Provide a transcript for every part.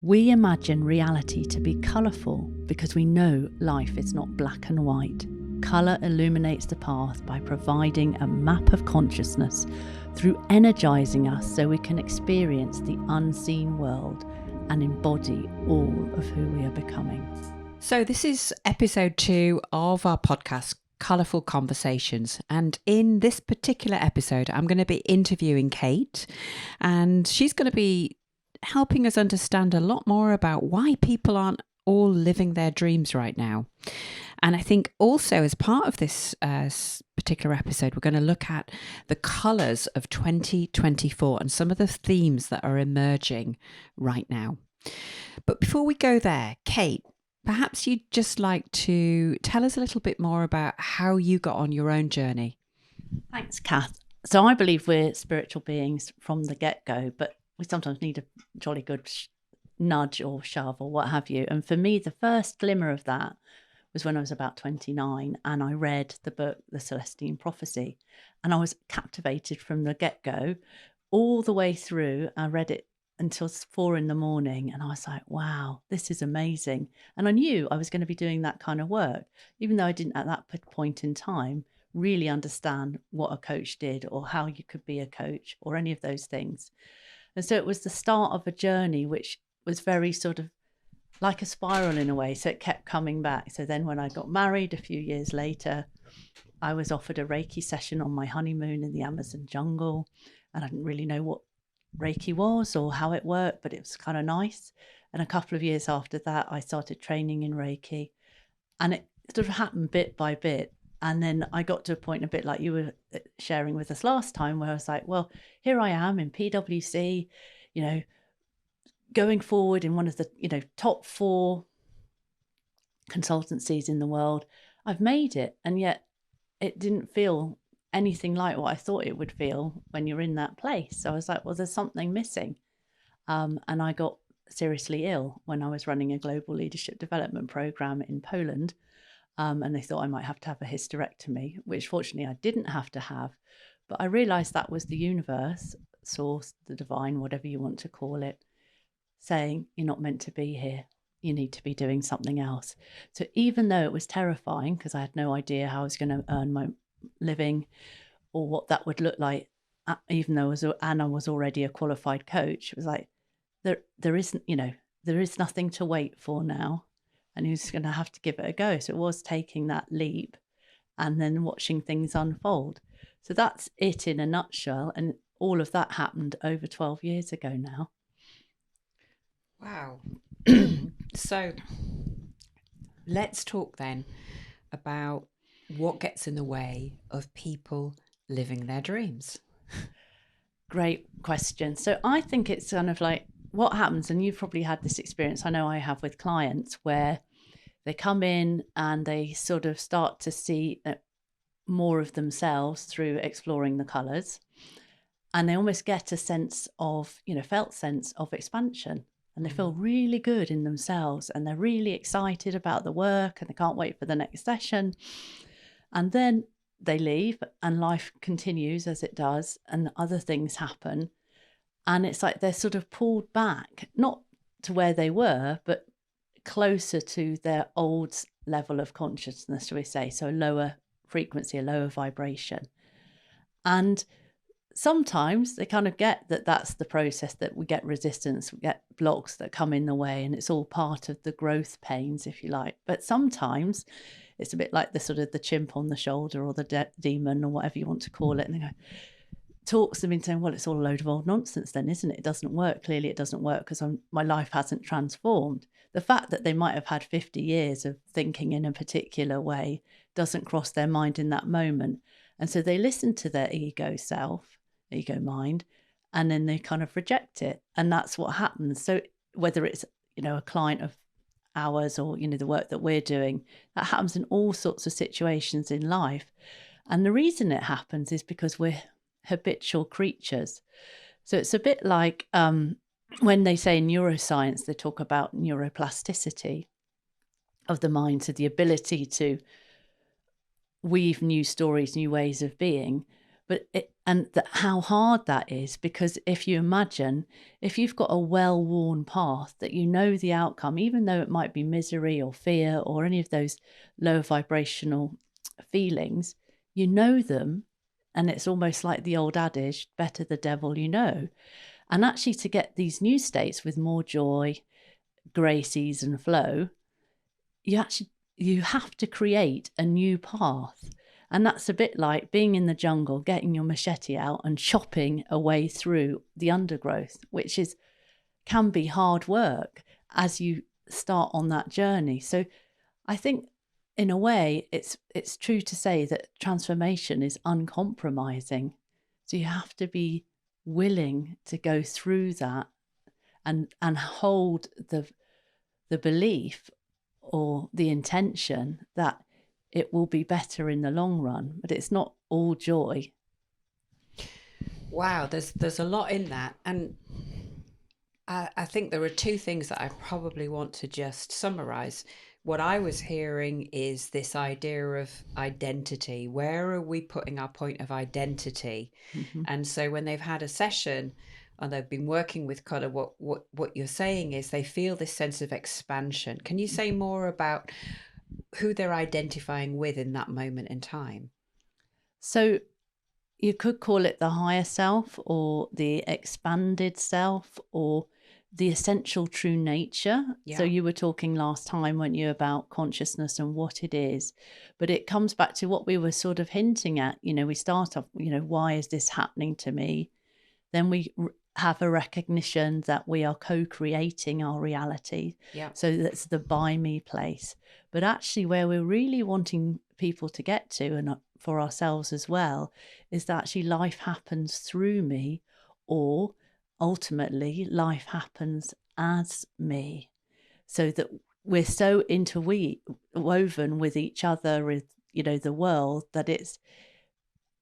We imagine reality to be colourful because we know life is not black and white. Colour illuminates the path by providing a map of consciousness through energising us so we can experience the unseen world and embody all of who we are becoming. So this is episode 2 of our podcast, Colourful Conversations. And in this particular episode, I'm going to be interviewing Kate, and she's going to be helping us understand a lot more about why people aren't all living their dreams right now. And I think also as part of this particular episode, we're going to look at the colours of 2024 and some of the themes that are emerging right now. But before we go there, Kate, perhaps you'd just like to tell us a little bit more about how you got on your own journey. Thanks, Kath. So I believe we're spiritual beings from the get-go, but we sometimes need a jolly good nudge or shove or what have you. And for me, the first glimmer of that was when I was about 29 and I read the book, The Celestine Prophecy, and I was captivated from the get-go all the way through. I read it until 4 a.m. and I was like, wow, this is amazing. And I knew I was going to be doing that kind of work, even though I didn't at that point in time really understand what a coach did or how you could be a coach or any of those things. And so it was the start of a journey which was very sort of like a spiral in a way. So it kept coming back. So then when I got married a few years later, I was offered a Reiki session on my honeymoon in the Amazon jungle. And I didn't really know what Reiki was or how it worked, but it was kind of nice. And a couple of years after that, I started training in Reiki. And it sort of happened bit by bit. And then I got to a point a bit like you were sharing with us last time, where I was like, well, here I am in PwC, going forward in one of the, top 4 consultancies in the world. I've made it. And yet it didn't feel anything like what I thought it would feel when you're in that place. So I was like, well, there's something missing. And I got seriously ill when I was running a global leadership development program in Poland. And they thought I might have to have a hysterectomy, which fortunately I didn't have to have. But I realized that was the universe, source, the divine, whatever you want to call it, saying, you're not meant to be here. You need to be doing something else. So even though it was terrifying, because I had no idea how I was going to earn my living or what that would look like, even though I was already a qualified coach, it was like, there is nothing to wait for now. And he's going to have to give it a go. So it was taking that leap and then watching things unfold. So that's it in a nutshell. And all of that happened over 12 years ago now. Wow. So let's talk then about what gets in the way of people living their dreams. Great question. So I think it's kind of like what happens, and you've probably had this experience, I know I have with clients, where they come in and they sort of start to see more of themselves through exploring the colours, and they almost get a sense of, felt sense of expansion, and they feel really good in themselves and they're really excited about the work and they can't wait for the next session. And then they leave and life continues as it does and other things happen. And it's like they're sort of pulled back, not to where they were, but closer to their old level of consciousness, shall we say, so a lower frequency, a lower vibration. And sometimes they kind of get that that's the process, that we get resistance, we get blocks that come in the way, and it's all part of the growth pains, if you like. But sometimes it's a bit like the sort of the chimp on the shoulder or the demon or whatever you want to call it, and they go, talks them into saying, well, it's all a load of old nonsense then, isn't it? It doesn't work. Clearly it doesn't work because my life hasn't transformed. The fact that they might have had 50 years of thinking in a particular way doesn't cross their mind in that moment. And so they listen to their ego mind, and then they kind of reject it. And that's what happens. So whether it's, a client of ours or, the work that we're doing, that happens in all sorts of situations in life. And the reason it happens is because we're habitual creatures. So it's a bit like when they say in neuroscience, they talk about neuroplasticity of the mind, so the ability to weave new stories, new ways of being. But and how hard that is, because if you imagine, if you've got a well-worn path that you know the outcome, even though it might be misery or fear or any of those low vibrational feelings, you know them, and it's almost like the old adage, better the devil you know. And actually to get these new states with more joy, grace, ease and flow, you have to create a new path. And that's a bit like being in the jungle, getting your machete out and chopping a way through the undergrowth, which can be hard work as you start on that journey. So I think in a way it's true to say that transformation is uncompromising. So you have to be willing to go through that and hold the belief or the intention that it will be better in the long run, but it's not all joy. Wow, there's a lot in that, and I think there are two things that I probably want to just summarize. What I was hearing is this idea of identity. Where are we putting our point of identity? Mm-hmm. And so when they've had a session and they've been working with color, what you're saying is they feel this sense of expansion. Can you say more about who they're identifying with in that moment in time? So you could call it the higher self or the expanded self or the essential true nature. Yeah. So you were talking last time, weren't you, about consciousness and what it is, but it comes back to what we were sort of hinting at. We start off, why is this happening to me? Then we have a recognition that we are co-creating our reality. Yeah. So that's the by me place. But actually where we're really wanting people to get to, and for ourselves as well, is that actually life happens through me, or ultimately life happens as me. So that we're so interwoven with each other, with the world, that it's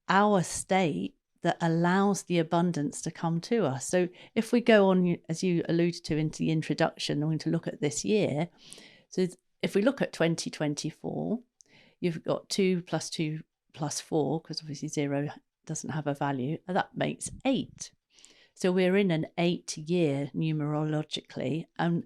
our state that allows the abundance to come to us. So if we go on, as you alluded to into the introduction, I'm going to look at this year. So if we look at 2024, you've got 2 plus 2 plus 4, because obviously 0 doesn't have a value, and that makes 8. So we're in an 8-year numerologically, and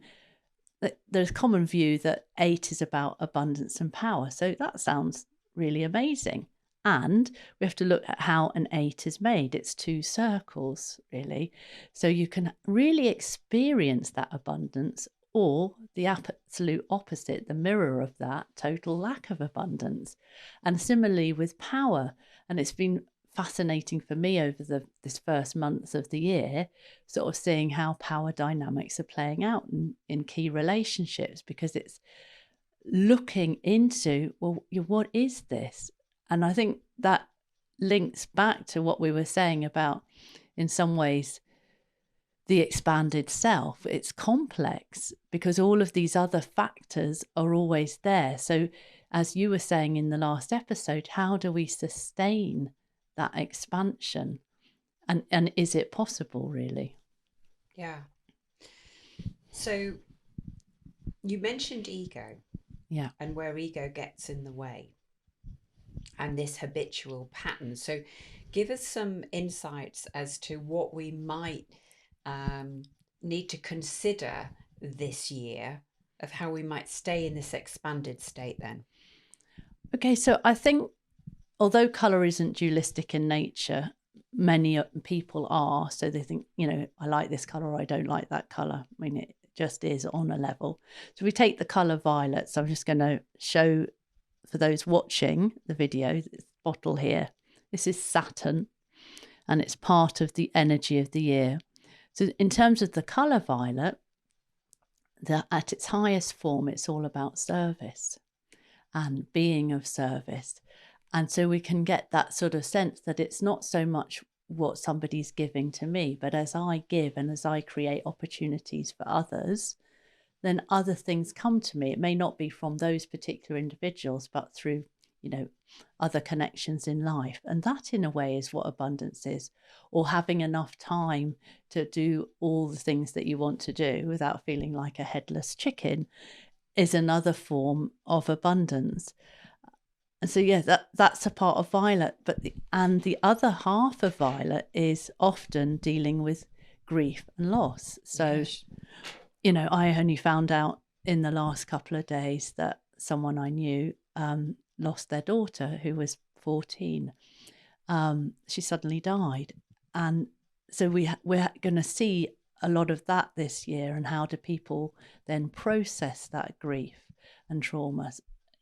there's a common view that 8 is about abundance and power. So that sounds really amazing. And we have to look at how an 8 is made. It's 2 circles, really. So you can really experience that abundance, or the absolute opposite, the mirror of that, total lack of abundance. And similarly with power. And it's been fascinating for me over this first months of the year, sort of seeing how power dynamics are playing out in key relationships, because it's looking into, well, what is this? And I think that links back to what we were saying about, in some ways, the expanded self. It's complex because all of these other factors are always there. So as you were saying in the last episode, how do we sustain that expansion? And is it possible, really? Yeah. So you mentioned ego. Yeah. And where ego gets in the way, and this habitual pattern. So give us some insights as to what we might need to consider this year of how we might stay in this expanded state then. Okay, so I think although colour isn't dualistic in nature, many people are. So they think, I like this colour or I don't like that colour. I mean, it just is on a level. So we take the colour violet. So I'm just going to show, for those watching the video, this bottle here. This is Saturn, and it's part of the energy of the year. So in terms of the colour violet, at its highest form, it's all about service and being of service. And so we can get that sort of sense that it's not so much what somebody's giving to me, but as I give and as I create opportunities for others, then other things come to me. It may not be from those particular individuals, but through, other connections in life. And that in a way is what abundance is, or having enough time to do all the things that you want to do without feeling like a headless chicken is another form of abundance. And so, yeah, that's a part of violet. But the other half of violet is often dealing with grief and loss. So, Yes. I only found out in the last couple of days that someone I knew lost their daughter, who was 14. She suddenly died. And so we're going to see a lot of that this year. And how do people then process that grief and trauma,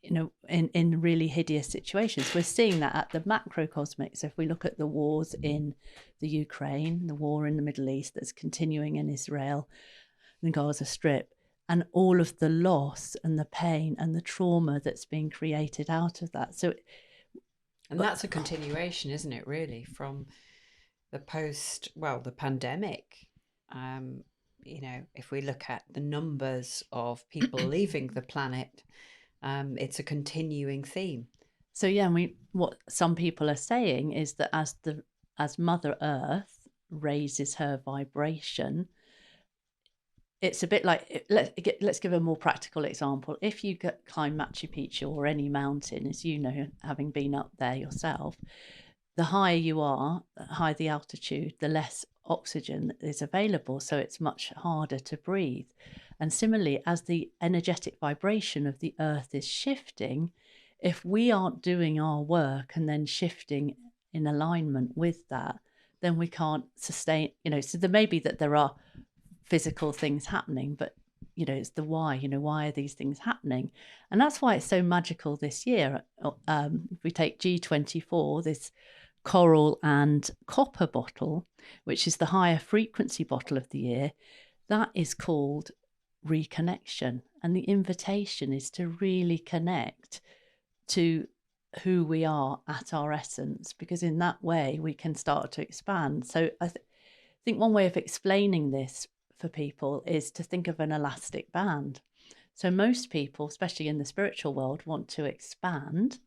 in really hideous situations? We're seeing that at the macrocosmic. So if we look at the wars in the Ukraine, the war in the Middle East that's continuing in Israel, the Gaza Strip, and all of the loss and the pain and the trauma that's being created out of that. And that's a continuation, isn't it, really, from the the pandemic. If we look at the numbers of people leaving the planet, it's a continuing theme. So yeah, what some people are saying is that as Mother Earth raises her vibration, it's a bit like, let's give a more practical example. If you climb Machu Picchu or any mountain, as you know, having been up there yourself, the higher you are, the higher the altitude, the less oxygen is available. So it's much harder to breathe. And similarly, as the energetic vibration of the earth is shifting, if we aren't doing our work and then shifting in alignment with that, then we can't sustain, so there may be that there are physical things happening, but it's the why. Why are these things happening? And that's why it's so magical this year. If we take G24, this coral and copper bottle, which is the higher frequency bottle of the year, that is called reconnection. And the invitation is to really connect to who we are at our essence, because in that way we can start to expand. So I think one way of explaining this for people is to think of an elastic band. So most people, especially in the spiritual world, want to expand.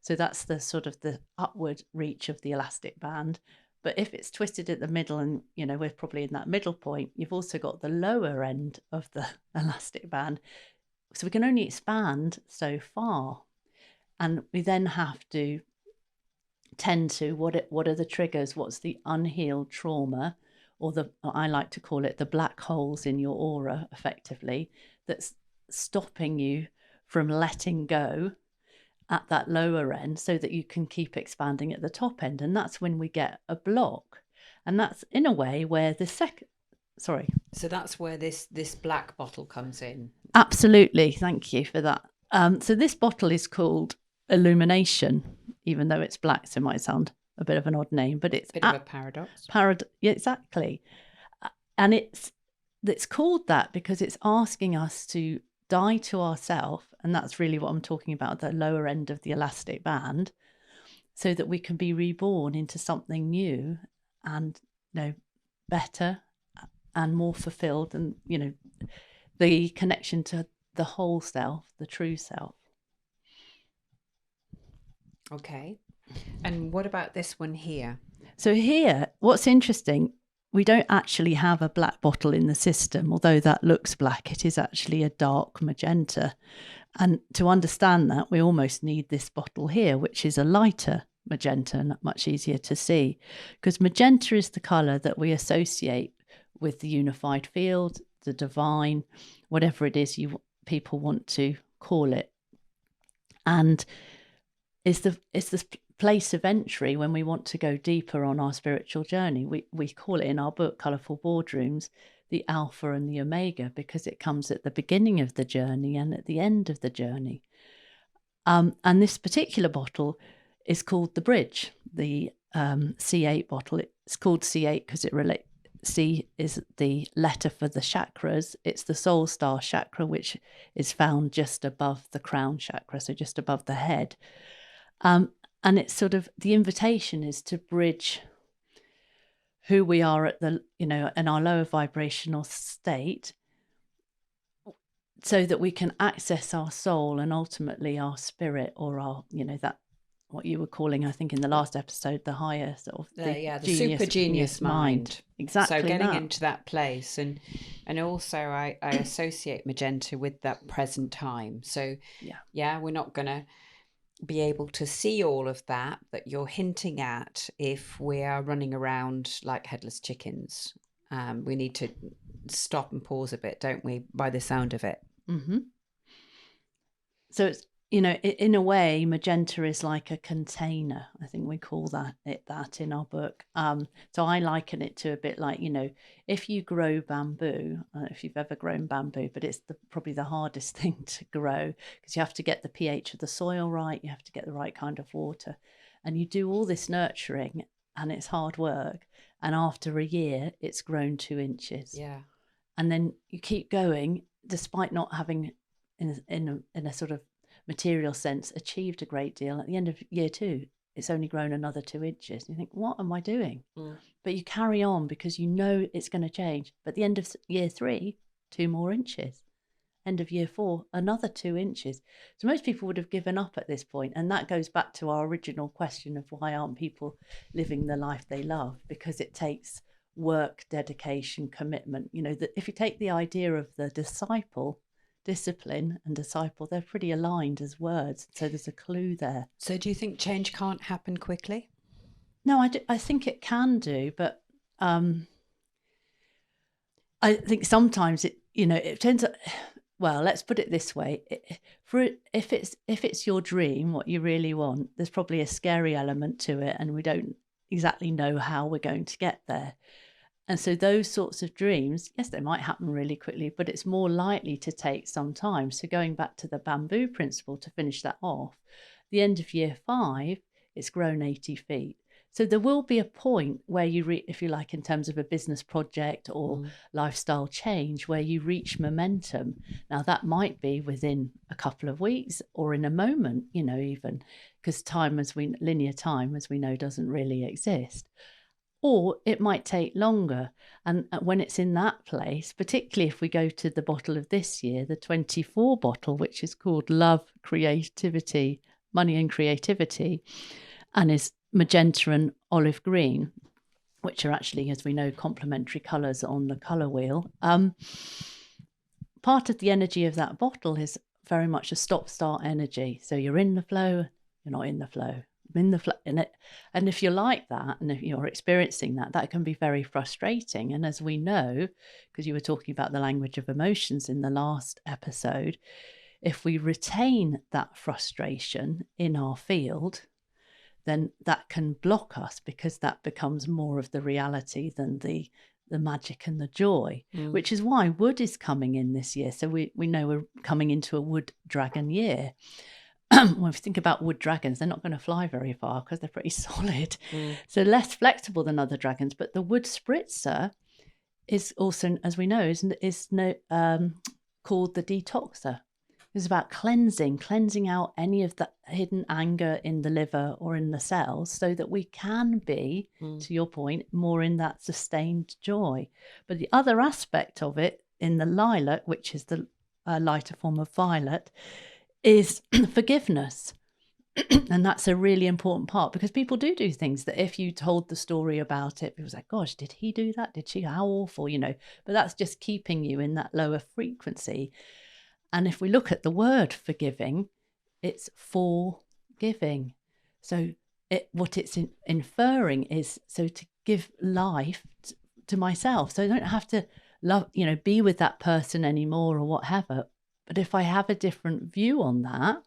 So that's the sort of the upward reach of the elastic band. But if it's twisted at the middle, and we're probably in that middle point, you've also got the lower end of the elastic band. So we can only expand so far. And we then have to tend to what are the triggers, what's the unhealed trauma, or I like to call it the black holes in your aura, effectively, that's stopping you from letting go at that lower end so that you can keep expanding at the top end. And that's when we get a block. And that's in a way where So that's where this black bottle comes in. Absolutely. Thank you for that. So this bottle is called Illumination, even though it's black, so it might sound a bit of an odd name, but it's a bit of a paradox. Yeah, exactly. And it's called that because it's asking us to die to ourselves, and that's really what I'm talking about, the lower end of the elastic band, so that we can be reborn into something new and better and more fulfilled, and the connection to the whole self, the true self. Okay. And what about this one here? So here, what's interesting, we don't actually have a black bottle in the system, although that looks black. It is actually a dark magenta. And to understand that, we almost need this bottle here, which is a lighter magenta and much easier to see, because magenta is the colour that we associate with the unified field, the divine, whatever it is people want to call it. And it's the place of entry when we want to go deeper on our spiritual journey. We call it in our book, Colourful Boardrooms, the Alpha and the Omega, because it comes at the beginning of the journey and at the end of the journey. And this particular bottle is called the Bridge, the C8 bottle. It's called C8 because C is the letter for the chakras. It's the soul star chakra, which is found just above the crown chakra, so just above the head. And it's sort of, the invitation is to bridge who we are at the, in our lower vibrational state, so that we can access our soul and ultimately our spirit, or our, that what you were calling, I think in the last episode, the higher sort of the super genius mind. Exactly. So getting into that place, and also I associate magenta with that present time. So yeah, we're not gonna be able to see all of that you're hinting at if we are running around like headless chickens. We need to stop and pause a bit, don't we, by the sound of it? Mm-hmm. So it's, in a way, magenta is like a container. I think we call that in our book. So I liken it to a bit like, if you grow bamboo, I don't know if you've ever grown bamboo, but it's probably the hardest thing to grow because you have to get the pH of the soil right. You have to get the right kind of water. And you do all this nurturing and it's hard work. And after a year, it's grown 2 inches. Yeah. And then you keep going despite not having in a sort of material sense achieved a great deal. At the end of year 2, it's only grown another 2 inches. You think, what am I doing? But you carry on because you know it's going to change. But at the end of year 3, 2 more inches. End of year 4, another 2 inches. So most people would have given up at this point. And that goes back to our original question of why aren't people living the life they love? Because it takes work, dedication, commitment. That if you take the idea of the disciple, discipline and disciple, they're pretty aligned as words. So there's a clue there. So do you think change can't happen quickly? No, I think it can do, but I think sometimes it turns out. Well, let's put it this way: if it's your dream, what you really want, there's probably a scary element to it, and we don't exactly know how we're going to get there. And so those sorts of dreams, yes, they might happen really quickly, but it's more likely to take some time. So going back to the bamboo principle to finish that off, the end of year 5, it's grown 80 feet. So there will be a point where you if you like, in terms of a business project or lifestyle change, where you reach momentum. Now that might be within a couple of weeks or in a moment, even because linear time, as we know, doesn't really exist. Or it might take longer. And when it's in that place, particularly if we go to the bottle of this year, the 24 bottle, which is called Love, Creativity, Money and Creativity, and is magenta and olive green, which are actually, as we know, complementary colours on the colour wheel. Part of the energy of that bottle is very much a stop-start energy. So you're in the flow, you're not in the flow. In it, and if you're like that, and if you're experiencing that, that can be very frustrating. And as we know, because you were talking about the language of emotions in the last episode, if we retain that frustration in our field, then that can block us because that becomes more of the reality than the magic and the joy, which is why wood is coming in this year. So we know we're coming into a wood dragon year. When we think about wood dragons, they're not going to fly very far because they're pretty solid. So less flexible than other dragons. But the wood spritzer is also, as we know, is called the detoxer. It's about cleansing out any of that hidden anger in the liver or in the cells so that we can be, to your point, more in that sustained joy. But the other aspect of it in the lilac, which is the lighter form of violet, is forgiveness. And that's a really important part because people do things that if you told the story about it, people say, gosh, did he do that? Did she? How awful, but that's just keeping you in that lower frequency. And if we look at the word forgiving, it's forgiving. So what it's inferring is to give life to myself. So I don't have to love, be with that person anymore or whatever. But if I have a different view on that,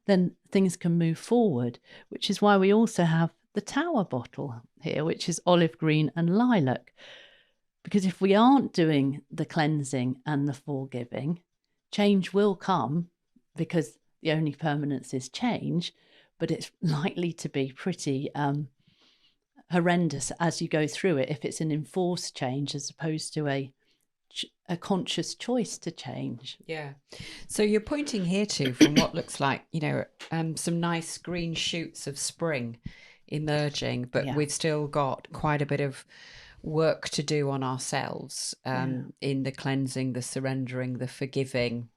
then things can move forward, which is why we also have the tower bottle here, which is olive green and lilac. Because if we aren't doing the cleansing and the forgiving, change will come because the only permanence is change, but it's likely to be pretty horrendous as you go through it if it's an enforced change as opposed to a conscious choice to change. Yeah. So you're pointing here to, from what looks like, some nice green shoots of spring emerging, but we've still got quite a bit of work to do on ourselves in the cleansing, the surrendering, the forgiving,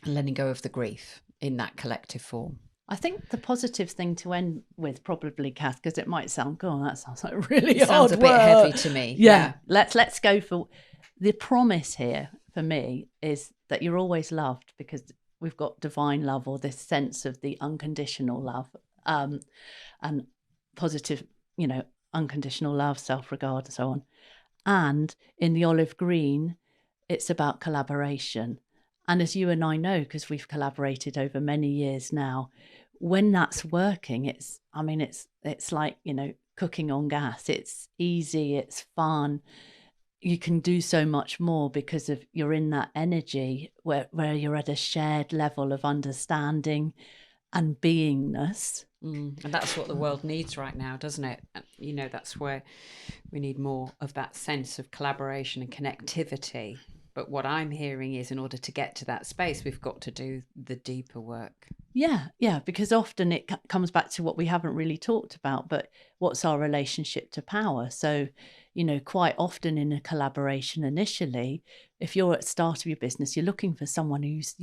and letting go of the grief in that collective form. I think the positive thing to end with, probably, Kath, because it might sound, that sounds like really hard sounds a bit heavy to me. Yeah. Let's go for the promise here for me is that you're always loved because we've got divine love, or this sense of the unconditional love, and positive, unconditional love, self-regard, and so on. And in the olive green, it's about collaboration. And as you and I know, because we've collaborated over many years now, when that's working, it's like, cooking on gas. It's easy, it's fun. You can do so much more because of you're in that energy where you're at a shared level of understanding and beingness. And that's what the world needs right now, doesn't it? That's where we need more of that sense of collaboration and connectivity. But what I'm hearing is, in order to get to that space, we've got to do the deeper work. Yeah, because often it comes back to what we haven't really talked about, but what's our relationship to power? So, quite often in a collaboration initially, if you're at the start of your business, you're looking for someone who's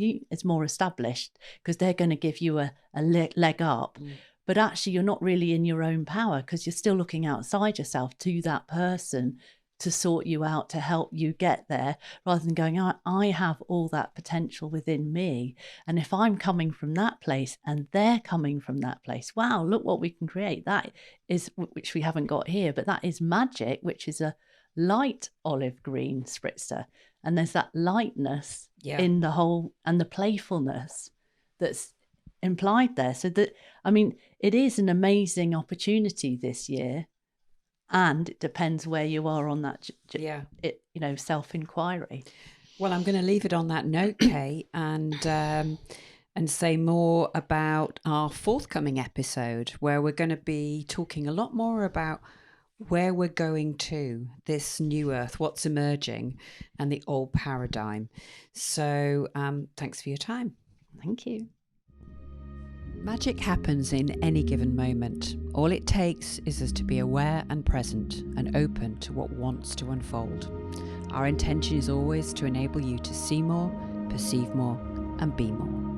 more established, because they're going to give you a leg up. But actually, you're not really in your own power, because you're still looking outside yourself to that person to sort you out, to help you get there, rather than going, I have all that potential within me. And if I'm coming from that place and they're coming from that place, wow, look what we can create. That is, which we haven't got here, but that is magic, which is a light olive green spritzer. And there's that lightness in the whole, and the playfulness that's implied there. So that, it is an amazing opportunity this year. And it depends where you are on that, self-inquiry. Well, I'm going to leave it on that note, Kay, and say more about our forthcoming episode, where we're going to be talking a lot more about where we're going to, this new earth, what's emerging, and the old paradigm. So thanks for your time. Thank you. Magic happens in any given moment. All it takes is us to be aware and present and open to what wants to unfold. Our intention is always to enable you to see more, perceive more, and be more.